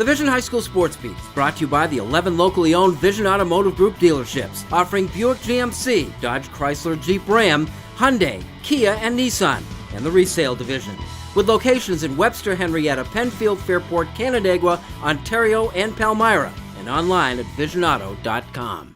The Vision High School Sports Beat is brought to you by the 11 locally owned Vision Automotive Group dealerships, offering Buick GMC, Dodge Chrysler Jeep Ram, Hyundai, Kia, and Nissan, and the resale division, with locations in Webster, Henrietta, Penfield, Fairport, Canandaigua, Ontario, and Palmyra, and online at visionauto.com.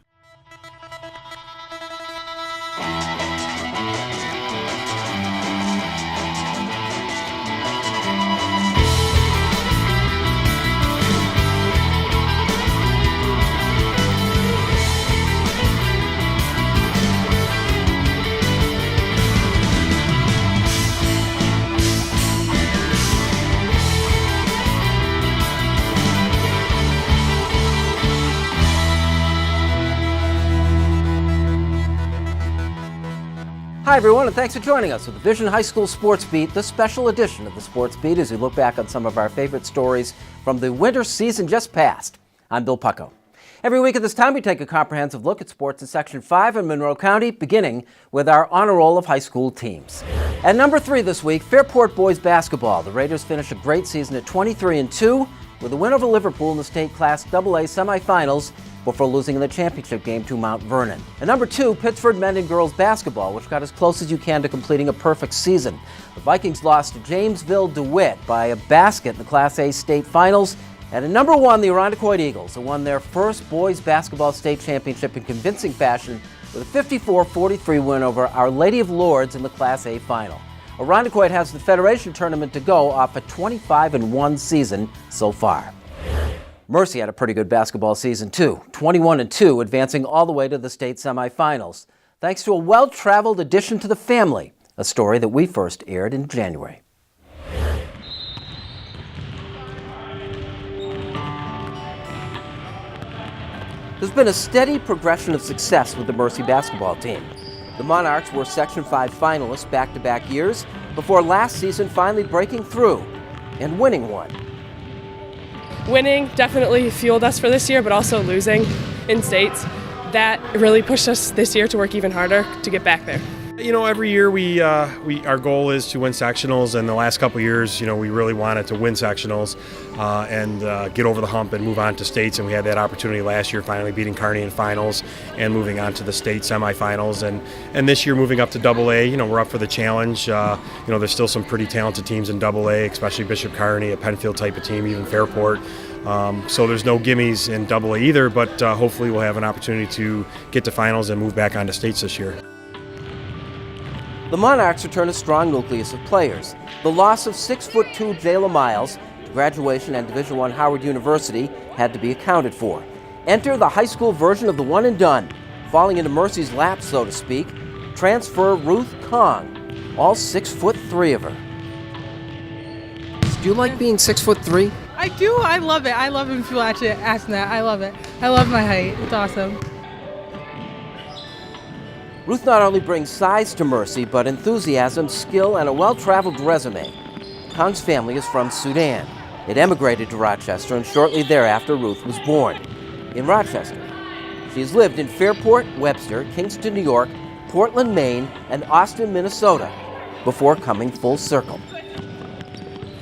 Hi everyone, and thanks for joining us with the Vision High School Sports Beat, the special edition of the Sports Beat as we look back on some of our favorite stories from the winter season just past. I'm Bill Pucko. Every week at this time we take a comprehensive look at sports in Section 5 in Monroe County, beginning with our honor roll of high school teams. At number 3 this week, Fairport boys basketball. The Raiders finished a great season at 23-2 with a win over Liverpool in the state Class AA semifinals before losing in the championship game to Mount Vernon. At number 2, Pittsford men and girls basketball, which got as close as you can to completing a perfect season. The Vikings lost to Jamesville DeWitt by a basket in the Class A state finals. And at number 1, the Irondequoit Eagles, who won their first boys basketball state championship in convincing fashion with a 54-43 win over Our Lady of Lourdes in the Class A final. Irondequoit has the Federation tournament to go off a 25-1 season so far. Mercy had a pretty good basketball season too, 21-2, advancing all the way to the state semifinals, thanks to a well-traveled addition to the family, a story that we first aired in January. There's been a steady progression of success with the Mercy basketball team. The Monarchs were Section 5 finalists back-to-back years before last season finally breaking through and winning one. Winning definitely fueled us for this year, but also losing in states, that really pushed us this year to work even harder to get back there. You know, every year our goal is to win sectionals, and the last couple of years, you know, we really wanted to win sectionals and get over the hump and move on to states, and we had that opportunity last year, finally beating Kearney in finals and moving on to the state semifinals, and this year moving up to AA. You know, we're up for the challenge. You know, there's still some pretty talented teams in AA, especially Bishop Kearney, a Penfield type of team, even Fairport. So there's no gimmies in AA either, but hopefully we'll have an opportunity to get to finals and move back onto states this year. The Monarchs return a strong nucleus of players. The loss of 6'2" Jayla Miles to graduation at Division I Howard University had to be accounted for. Enter the high school version of the one and done, falling into Mercy's lap, so to speak. Transfer Ruth Kong, all 6'3" of her. Do you like being 6'3"? I do. I love it. I love it when people actually ask that. I love it. I love my height. It's awesome. Ruth not only brings size to Mercy, but enthusiasm, skill, and a well-traveled resume. Kong's family is from Sudan. It emigrated to Rochester, and shortly thereafter, Ruth was born in Rochester. She has lived in Fairport, Webster, Kingston, New York, Portland, Maine, and Austin, Minnesota, before coming full circle.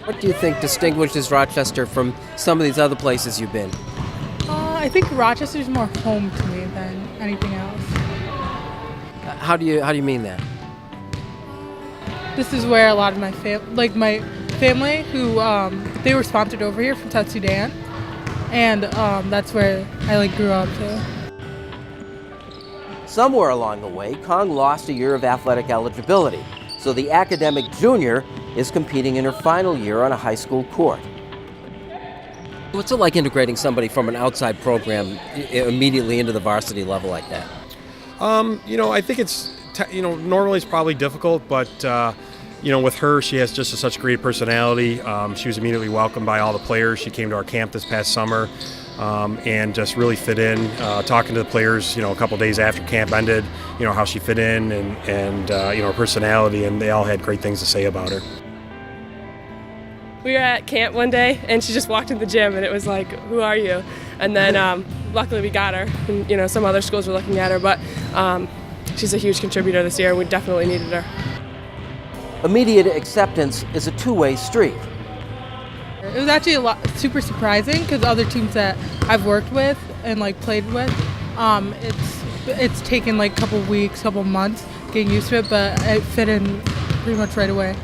What do you think distinguishes Rochester from some of these other places you've been? I think Rochester's more home to me than anything else. How do you mean that? This is where a lot of my family, who they were sponsored over here from South Sudan, and that's where I grew up too. Somewhere along the way, Kong lost a year of athletic eligibility, so the academic junior is competing in her final year on a high school court. What's it like integrating somebody from an outside program immediately into the varsity level like that? You know, I think it's, normally it's probably difficult, but, you know, with her, she has just such great personality. She was immediately welcomed by all the players. She came to our camp this past summer and just really fit in. Talking to the players, you know, a couple days after camp ended, you know, how she fit in and you know, her personality, and they all had great things to say about her. We were at camp one day, and she just walked in the gym, and it was like, who are you? And then luckily we got her, and, you know, some other schools were looking at her, but she's a huge contributor this year. We definitely needed her. Immediate acceptance is a two-way street. It was actually super surprising because other teams that I've worked with and like played with, it's taken like a couple weeks, couple months getting used to it, but it fit in pretty much right away.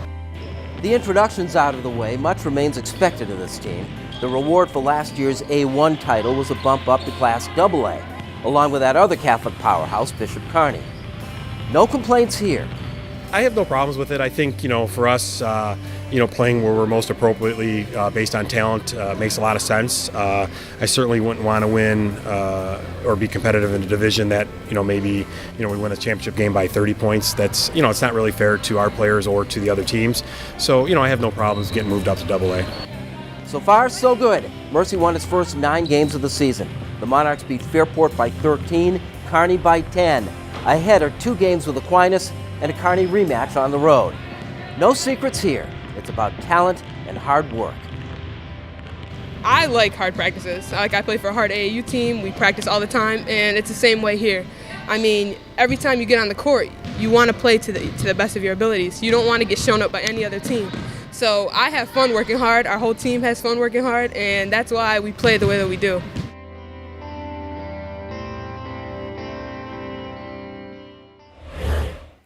The introduction's out of the way. Much remains expected of this team. The reward for last year's A1 title was a bump up to Class AA, along with that other Catholic powerhouse, Bishop Kearney. No complaints here. I have no problems with it. I think, for us, playing where we're most appropriately based on talent makes a lot of sense. I certainly wouldn't want to win or be competitive in a division that, maybe, we win a championship game by 30 points. That's, it's not really fair to our players or to the other teams. So, I have no problems getting moved up to AA. So far, so good. Mercy won its first 9 games of the season. The Monarchs beat Fairport by 13, Kearney by 10. Ahead are 2 games with Aquinas and a Kearney rematch on the road. No secrets here. It's about talent and hard work. I like hard practices. I play for a hard AAU team. We practice all the time, and it's the same way here. I mean, every time you get on the court, you want to play to the best of your abilities. You don't want to get shown up by any other team. So I have fun working hard. Our whole team has fun working hard, and that's why we play the way that we do.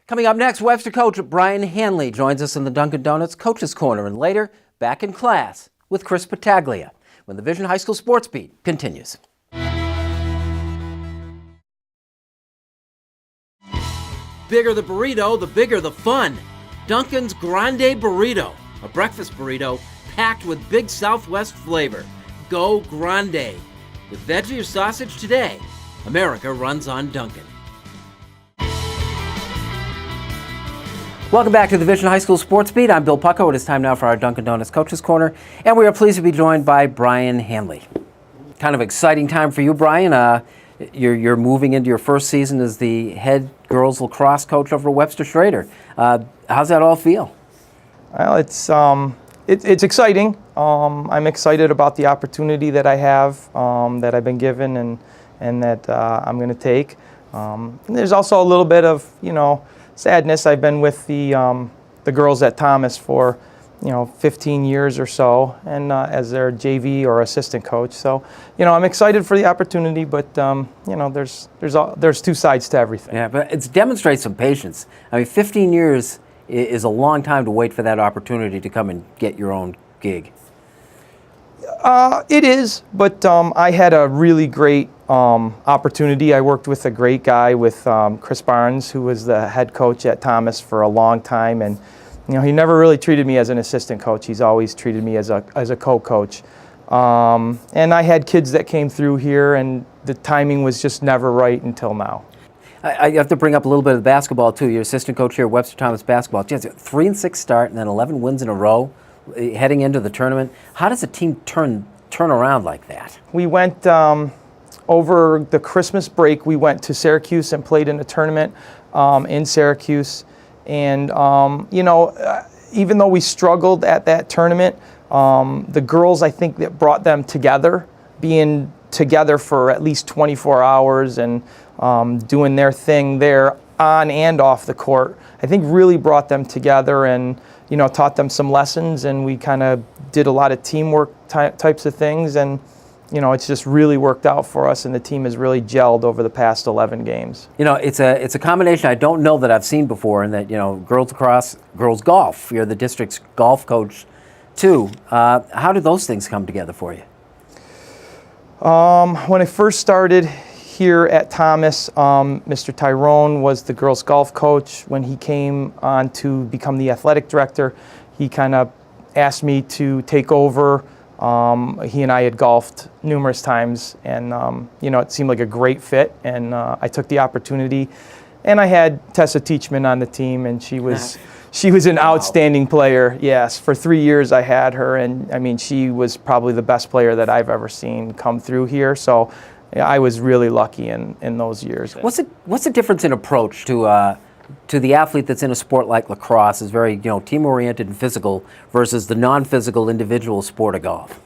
Coming up next, Webster coach Brian Hanley joins us in the Dunkin' Donuts Coach's Corner, and later, back in class with Chris Battaglia when the Vision High School Sports Beat continues. Bigger the burrito, the bigger the fun. Dunkin's Grande Burrito, a breakfast burrito packed with big Southwest flavor. Go Grande. With veggie or sausage today, America runs on Dunkin'. Welcome back to the Vision High School Sports Beat. I'm Bill Pucko. It is time now for our Dunkin' Donuts Coaches Corner, and we are pleased to be joined by Brian Hanley. Kind of exciting time for you, Brian. You're moving into your first season as the head girls lacrosse coach over Webster Schrader. How's that all feel? Well, it's exciting. I'm excited about the opportunity that I have, that I've been given, and that I'm going to take. There's also a little bit of sadness. I've been with the girls at Thomas for 15 years or so, and as their JV or assistant coach. So I'm excited for the opportunity, but there's 2 sides to everything. Yeah, but it demonstrates some patience. I mean, 15 years is a long time to wait for that opportunity to come and get your own gig. It is, but I had a really great opportunity. I worked with a great guy with Chris Barnes, who was the head coach at Thomas for a long time, and he never really treated me as an assistant coach. He's always treated me as a co-coach. And I had kids that came through here, and the timing was just never right until now. I have to bring up a little bit of basketball too. You're assistant coach here at Webster Thomas basketball. 3-6 start and then 11 wins in a row heading into the tournament. How does a team turn around like that? We went over the Christmas break. We went to Syracuse and played in a tournament in Syracuse. And even though we struggled at that tournament, the girls, I think, that brought them together, being together for at least 24 hours and doing their thing there on and off the court, I think really brought them together and taught them some lessons, and we kind of did a lot of teamwork types of things, and it's just really worked out for us, and the team has really gelled over the past 11 games. It's a combination I don't know that I've seen before, in that girls lacrosse, girls golf. You're the district's golf coach too. How did those things come together for you? When I first started here at Thomas, Mr. Tyrone was the girls golf coach. When he came on to become the athletic director, he kind of asked me to take over. He and I had golfed numerous times, and it seemed like a great fit, and I took the opportunity. And I had Tessa Teachman on the team, and she was an outstanding player. Yes, for 3 years I had her, and I mean, she was probably the best player that I've ever seen come through here. So I was really lucky in those years. What's the difference in approach to the athlete that's in a sport like lacrosse, is very team-oriented and physical, versus the non-physical individual sport of golf?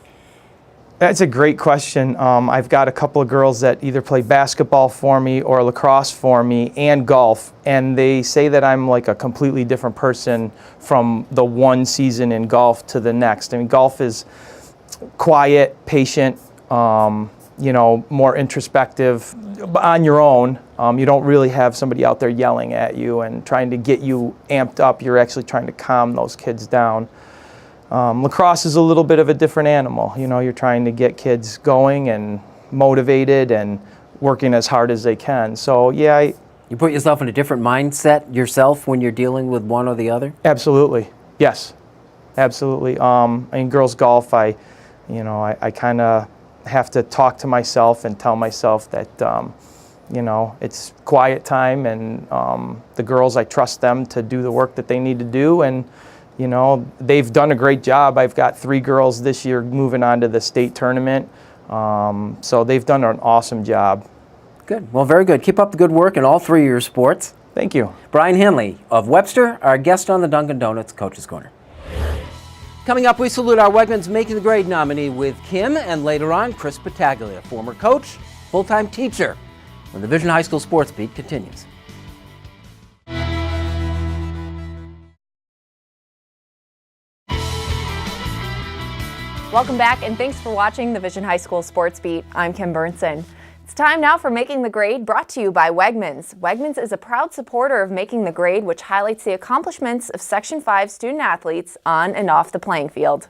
That's a great question. I've got a couple of girls that either play basketball for me or lacrosse for me and golf, and they say that I'm like a completely different person from the one season in golf to the next. I mean, golf is quiet, patient, more introspective on your own. You don't really have somebody out there yelling at you and trying to get you amped up. You're actually trying to calm those kids down. Lacrosse is a little bit of a different animal. You're trying to get kids going and motivated and working as hard as they can. So yeah, You put yourself in a different mindset yourself when you're dealing with one or the other? absolutely, yes, absolutely. In girls golf, I kind of have to talk to myself and tell myself that it's quiet time, and the girls, I trust them to do the work that they need to do, and they've done a great job. I've got 3 girls this year moving on to the state tournament, so they've done an awesome job. Good. Well, very good. Keep up the good work in all 3 of your sports. Thank you. Brian Henley of Webster, our guest on the Dunkin' Donuts Coach's Corner. Coming up, we salute our Wegmans Making the Grade nominee with Kim, and later on, Chris Battaglia, former coach, full-time teacher, when the Vision High School Sports Beat continues. Welcome back, and thanks for watching the Vision High School Sports Beat. I'm Kim Burnson. It's time now for Making the Grade, brought to you by Wegmans. Wegmans is a proud supporter of Making the Grade, which highlights the accomplishments of Section 5 student athletes on and off the playing field.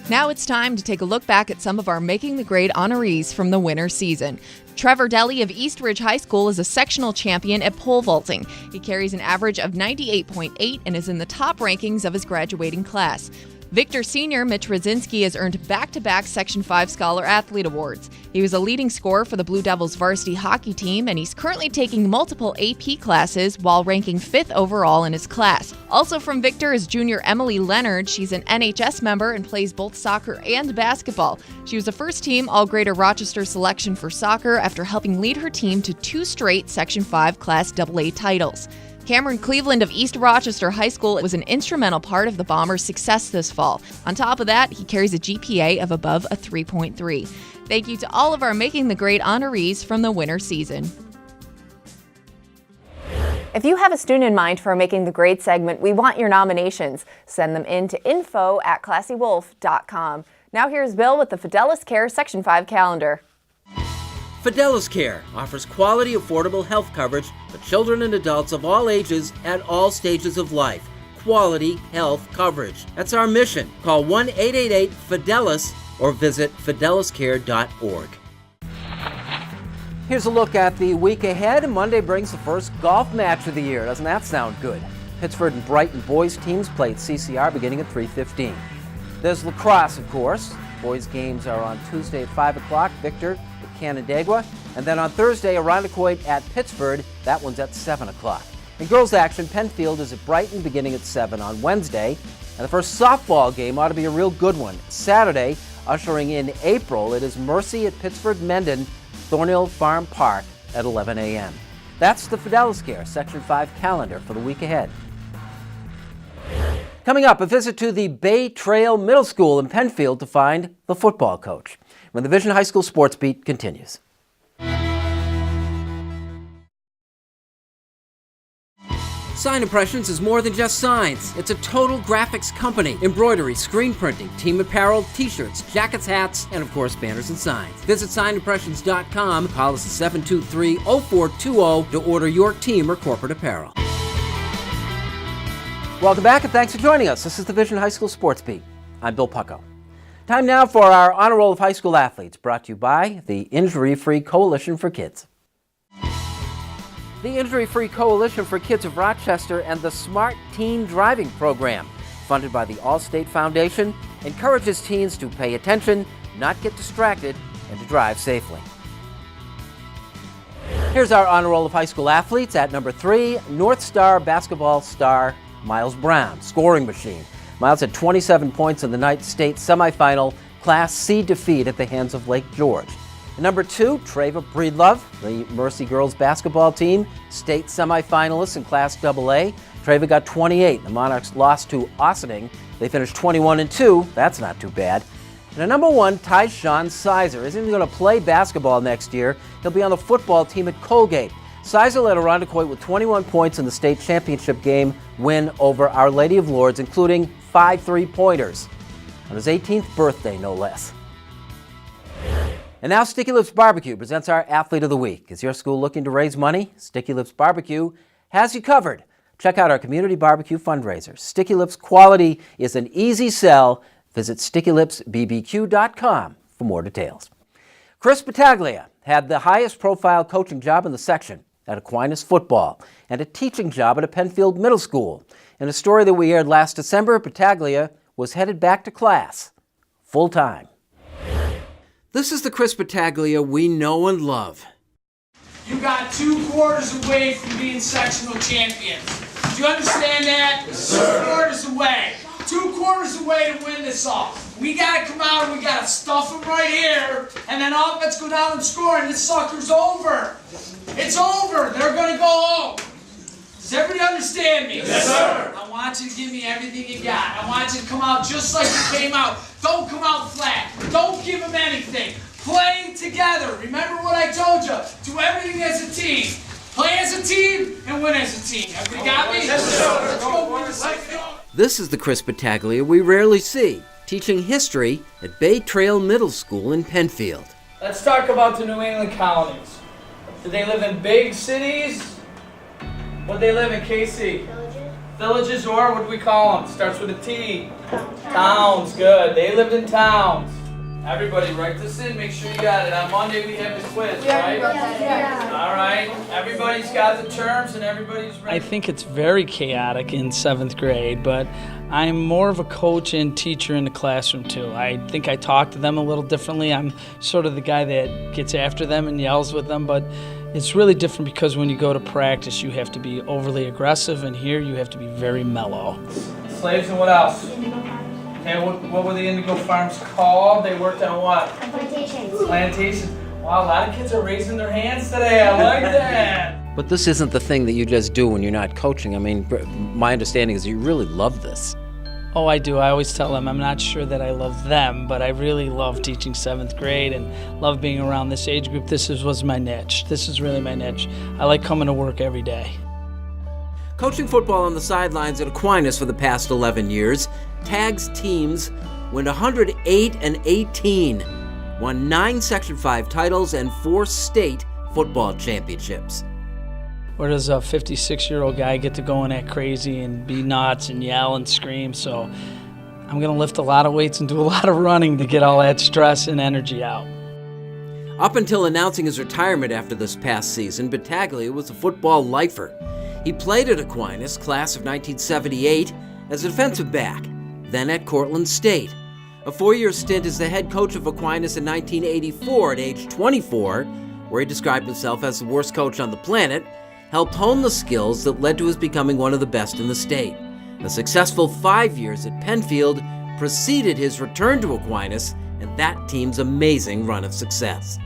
Now it's time to take a look back at some of our Making the Grade honorees from the winter season. Trevor Deli of Eastridge High School is a sectional champion at pole vaulting. He carries an average of 98.8 and is in the top rankings of his graduating class. Victor Sr. Mitch Radzinski has earned back-to-back Section 5 Scholar Athlete Awards. He was a leading scorer for the Blue Devils varsity hockey team, and he's currently taking multiple AP classes while ranking 5th overall in his class. Also from Victor is junior Emily Leonard. She's an NHS member and plays both soccer and basketball. She was a first-team All-Greater Rochester selection for soccer after helping lead her team to 2 straight Section 5 Class AA titles. Cameron Cleveland of East Rochester High School was an instrumental part of the Bombers' success this fall. On top of that, he carries a GPA of above a 3.3. Thank you to all of our Making the Grade honorees from the winter season. If you have a student in mind for a Making the Grade segment, we want your nominations. Send them in to info@classywolf.com. Now here's Bill with the Fidelis Care Section 5 calendar. Fidelis Care offers quality, affordable health coverage for children and adults of all ages at all stages of life. Quality health coverage. That's our mission. Call 1-888-FIDELIS or visit fideliscare.org. Here's a look at the week ahead. Monday brings the first golf match of the year. Doesn't that sound good? Pittsford and Brighton boys teams play at CCR beginning at 3:15. There's lacrosse, of course. Boys games are on Tuesday at 5 o'clock. Victor at Canandaigua. And then on Thursday, Irondequoit at Pittsford. That one's at 7 o'clock. In girls action, Penfield is at Brighton beginning at 7 on Wednesday. And the first softball game ought to be a real good one. Saturday, ushering in April, it is Mercy at Pittsford Mendon, Thornhill Farm Park at 11 a.m. That's the Fidelis Care Section 5 calendar for the week ahead. Coming up, a visit to the Bay Trail Middle School in Penfield to find the football coach. When the Vision High School Sports Beat continues. Sign Impressions is more than just signs. It's a total graphics company. Embroidery, screen printing, team apparel, t-shirts, jackets, hats, and of course banners and signs. Visit signimpressions.com. Call us at 723-0420 to order your team or corporate apparel. Welcome back and thanks for joining us. This is the Vision High School Sports Beat. I'm Bill Pucko. Time now for our Honor Roll of High School Athletes, brought to you by the Injury-Free Coalition for Kids. The Injury-Free Coalition for Kids of Rochester and the Smart Teen Driving Program, funded by the Allstate Foundation, encourages teens to pay attention, not get distracted, and to drive safely. Here's our Honor Roll of High School Athletes. At number 3, North Star basketball star Miles Brown, scoring machine. Miles had 27 points in the night state semifinal Class C defeat at the hands of Lake George. At number 2, Treva Breedlove, the Mercy girls basketball team, state semifinalists in Class AA. Treva got 28. The Monarchs lost to Ossining. They finished 21-2. That's not too bad. And at number 1, Tyshawn Sizer isn't going to play basketball next year. He'll be on the football team at Colgate. Sizer led Irondequoit with 21 points in the state championship game win over Our Lady of Lourdes, including 5 3-pointers. on his 18th birthday, no less. And now Sticky Lips Barbecue presents our Athlete of the Week. Is your school looking to raise money? Sticky Lips Barbecue has you covered. Check out our community barbecue fundraiser. Sticky Lips quality is an easy sell. Visit StickyLipsBBQ.com for more details. Chris Battaglia had the highest profile coaching job in the section at Aquinas football and a teaching job at a Penfield middle school. In a story that we aired last December, Battaglia was headed back to class full-time. This is the Chris Battaglia we know and love. You got 2 quarters away from being sectional champions. Do you understand that? Yes, sir. 2 quarters away. 2 quarters away to win this all. We gotta come out and we gotta stuff them right here, and then offense go down and score, and this sucker's over. It's over. They're gonna go home. Does everybody understand me? Yes, sir. I want you to give me everything you got. I want you to come out just like you came out. Don't come out flat. Don't give them anything. Play together. Remember what I told you. Do everything as a team. Play as a team and win as a team. Everybody got me? Yes, sir. Let's go win this. This is the Chris Battaglia we rarely see, teaching history at Bay Trail Middle School in Penfield. Let's talk about the New England colonies. Did they live in big cities? Would they live in KC? Villages, or what do we call them? Starts with a T. Towns, good. They lived in towns. Everybody write this in, make sure you got it. On Monday we have the quiz, right? All right. Everybody's got the terms and everybody's ready. I think it's very chaotic in 7th grade, but I'm more of a coach and teacher in the classroom too. I think I talk to them a little differently. I'm sort of the guy that gets after them and yells with them, but it's really different because when you go to practice, you have to be overly aggressive, and here you have to be very mellow. Slaves and what else? Okay, what were the Indigo Farms called? They worked on what? Plantations. Plantations. Wow, a lot of kids are raising their hands today. I like that. But this isn't the thing that you just do when you're not coaching. I mean, my understanding is you really love this. Oh, I do. I always tell them I'm not sure that I love them, but I really love teaching 7th grade and love being around this age group. Was my niche. This is really my niche. I like coming to work every day. Coaching football on the sidelines at Aquinas for the past 11 years, Tag's teams went 108-18, won 9 Section 5 titles and 4 state football championships. Where does a 56-year-old guy get to go and act crazy and be nuts and yell and scream? So I'm going to lift a lot of weights and do a lot of running to get all that stress and energy out. Up until announcing his retirement after this past season, Battaglia was a football lifer. He played at Aquinas, class of 1978, as a defensive back, then at Cortland State. A 4-year stint as the head coach of Aquinas in 1984 at age 24, where he described himself as the worst coach on the planet, helped hone the skills that led to his becoming one of the best in the state. A successful 5 years at Penfield preceded his return to Aquinas and that team's amazing run of success.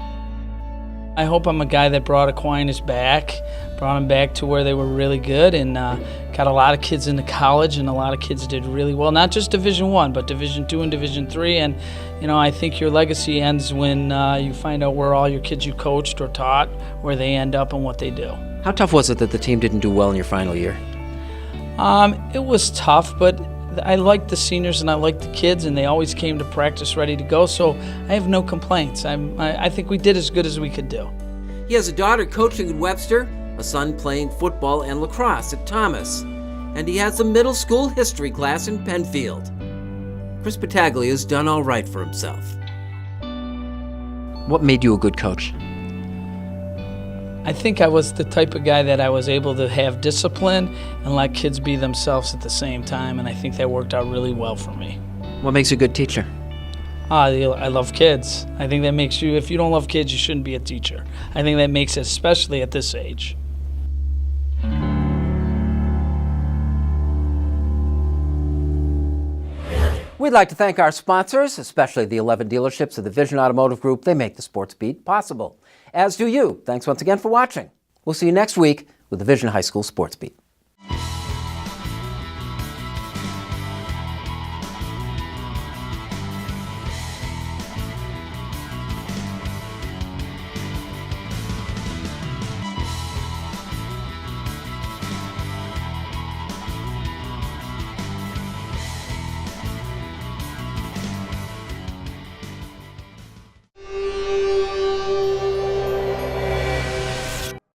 I hope I'm a guy that brought Aquinas back, brought them back to where they were really good, and got a lot of kids into college, and a lot of kids did really well, not just Division I, but Division II and Division III. And I think your legacy ends when you find out where all your kids you coached or taught, where they end up and what they do. How tough was it that the team didn't do well in your final year? It was tough, but I liked the seniors and I liked the kids, and they always came to practice ready to go, so I have no complaints. I think we did as good as we could do. He has a daughter coaching at Webster, a son playing football and lacrosse at Thomas, and he has a middle school history class in Penfield. Chris Battaglia has done all right for himself. What made you a good coach? I think I was the type of guy that I was able to have discipline and let kids be themselves at the same time, and I think that worked out really well for me. What makes you a good teacher? I love kids. I think that makes you, if you don't love kids, you shouldn't be a teacher. I think that makes it, especially at this age. We'd like to thank our sponsors, especially the 11 dealerships of the Vision Automotive Group. They make the Sports Beat possible. As do you. Thanks once again for watching. We'll see you next week with the Vision High School Sports Beat.